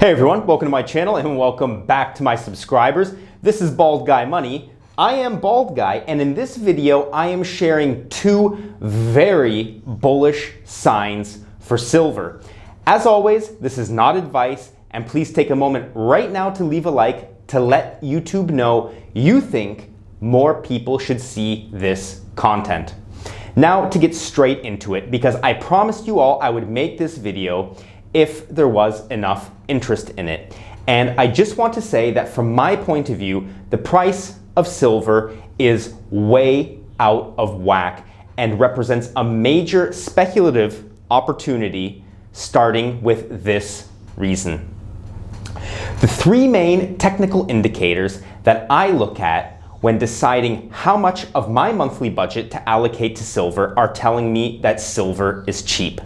Hey everyone, welcome to my channel and welcome back to my subscribers. This is Bald Guy Money. I am Bald Guy, and in this video I am sharing two very bullish signs for silver. As always, this is not advice, and please take a moment right now to leave a like to let YouTube know you think more people should see this content. Now to get straight into it, because I promised you all I would make this video if there was enough interest in it. And I just want to say that from my point of view, the price of silver is way out of whack and represents a major speculative opportunity, starting with this reason. The three main technical indicators that I look at when deciding how much of my monthly budget to allocate to silver are telling me that silver is cheap.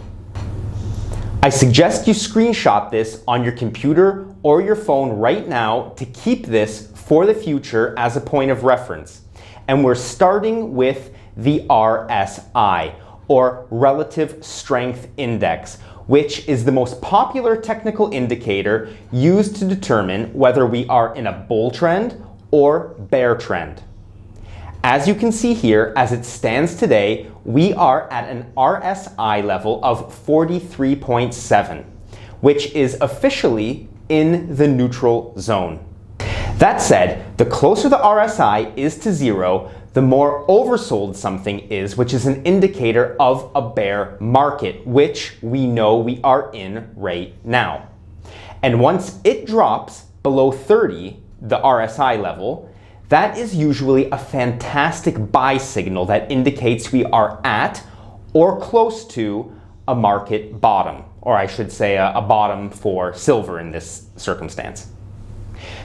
I suggest you screenshot this on your computer or your phone right now to keep this for the future as a point of reference. And we're starting with the RSI, or Relative Strength Index, which is the most popular technical indicator used to determine whether we are in a bull trend or bear trend. As you can see here, as it stands today, we are at an RSI level of 43.7, which is officially in the neutral zone. That said, the closer the RSI is to zero, the more oversold something is, which is an indicator of a bear market, which we know we are in right now. And once it drops below 30, the RSI level, that is usually a fantastic buy signal that indicates we are at or close to a market bottom, or I should say a bottom for silver in this circumstance.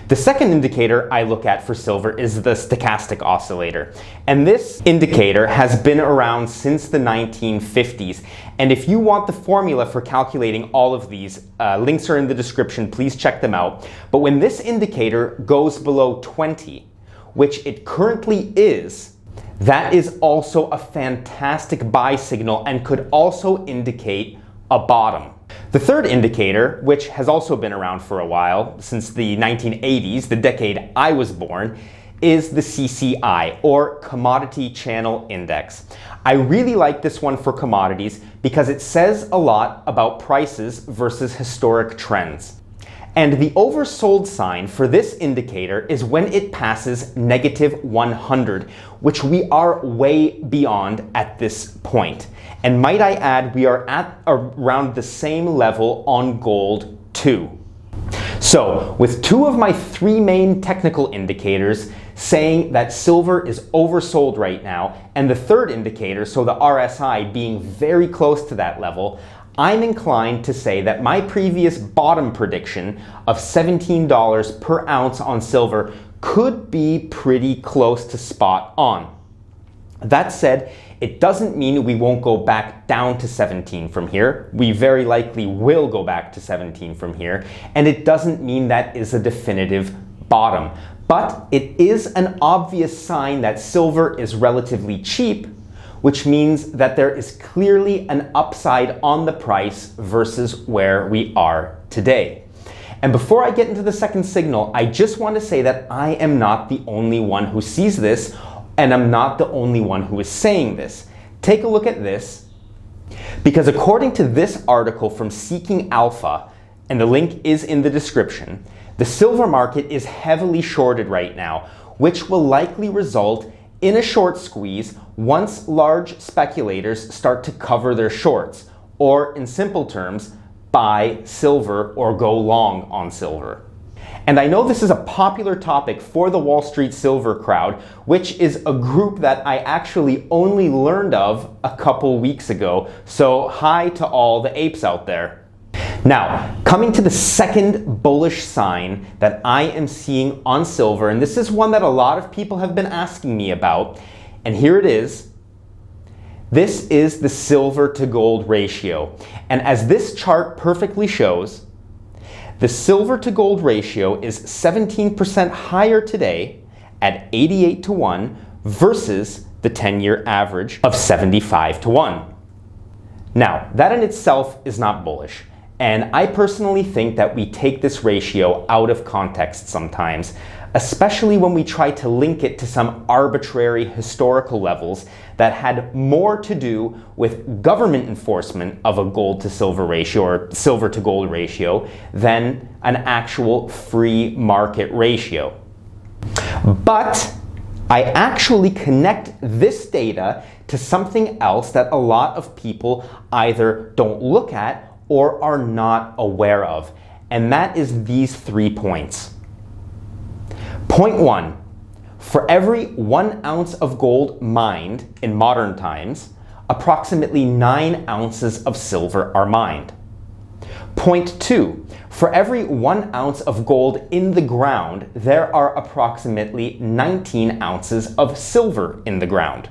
The second indicator I look at for silver is the stochastic oscillator. And this indicator has been around since the 1950s. And if you want the formula for calculating all of these, links are in the description, please check them out. But when this indicator goes below 20, which it currently is, that is also a fantastic buy signal and could also indicate a bottom. The third indicator, which has also been around for a while, since the 1980s, the decade I was born, is the CCI, or Commodity Channel Index. I really like this one for commodities because it says a lot about prices versus historic trends. And the oversold sign for this indicator is when it passes negative 100, which we are way beyond at this point. And might I add, we are at around the same level on gold too. So with two of my three main technical indicators saying that silver is oversold right now, and the third indicator, so the RSI, being very close to that level, I'm inclined to say that my previous bottom prediction of $17 per ounce on silver could be pretty close to spot on. That said, it doesn't mean we won't go back down to 17 from here. We very likely will go back to 17 from here. And it doesn't mean that is a definitive bottom. But it is an obvious sign that silver is relatively cheap, which means that there is clearly an upside on the price versus where we are today. And before I get into the second signal, I just want to say that I am not the only one who sees this, and I'm not the only one who is saying this. Take a look at this, because according to this article from Seeking Alpha, and the link is in the description, the silver market is heavily shorted right now, which will likely result in a short squeeze once large speculators start to cover their shorts, or in simple terms, buy silver or go long on silver. And I know this is a popular topic for the Wall Street silver crowd, which is a group that I actually only learned of a couple weeks ago, so hi to all the apes out there. Now, coming to the second bullish sign that I am seeing on silver, and this is one that a lot of people have been asking me about, and here it is. This is the silver to gold ratio. And as this chart perfectly shows, the silver to gold ratio is 17% higher today at 88 to 1 versus the 10-year average of 75 to 1. Now, that in itself is not bullish. And I personally think that we take this ratio out of context sometimes, especially when we try to link it to some arbitrary historical levels that had more to do with government enforcement of a gold to silver ratio or silver to gold ratio than an actual free market ratio. But I actually connect this data to something else that a lot of people either don't look at or are not aware of, and that is these 3 points. Point 1, for every 1 ounce of gold mined in modern times, approximately 9 ounces of silver are mined. Point 2, for every 1 ounce of gold in the ground, there are approximately 19 ounces of silver in the ground.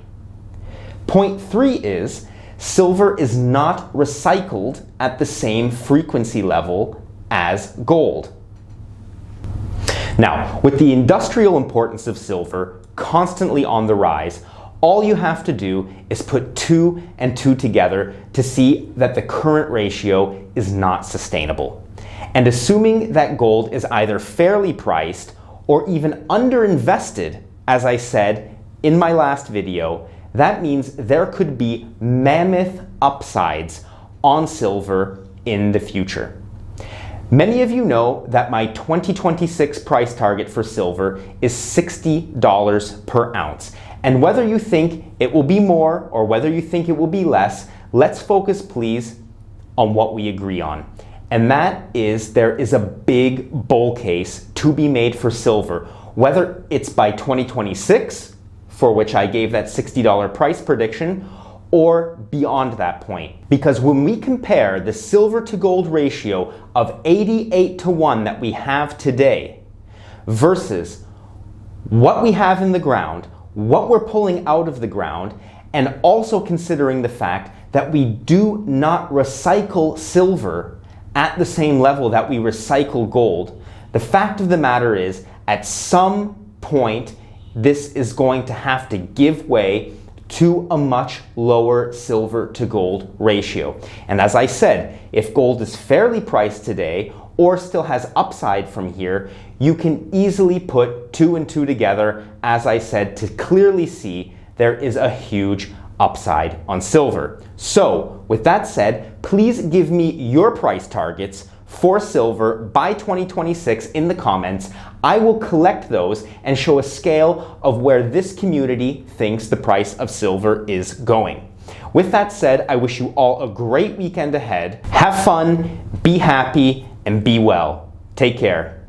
Point 3 is, silver is not recycled at the same frequency level as gold. Now, with the industrial importance of silver constantly on the rise, all you have to do is put 2 and 2 together to see that the current ratio is not sustainable. And assuming that gold is either fairly priced or even underinvested, as I said in my last video, that means there could be mammoth upsides on silver in the future. Many of you know that my 2026 price target for silver is $60 per ounce. And whether you think it will be more or whether you think it will be less, let's focus please on what we agree on. And that is there is a big bull case to be made for silver, whether it's by 2026, for which I gave that $60 price prediction, or beyond that point. Because when we compare the silver to gold ratio of 88 to 1 that we have today versus what we have in the ground, what we're pulling out of the ground, and also considering the fact that we do not recycle silver at the same level that we recycle gold, the fact of the matter is, at some point, this is going to have to give way to a much lower silver to gold ratio. And as I said, if gold is fairly priced today or still has upside from here, you can easily put 2 and 2 together, as I said, to clearly see there is a huge upside on silver. So with that said, please give me your price targets for silver by 2026 in the comments. I will collect those and show a scale of where this community thinks the price of silver is going. With that said, I wish you all a great weekend ahead. Have fun, be happy, and be well. Take care.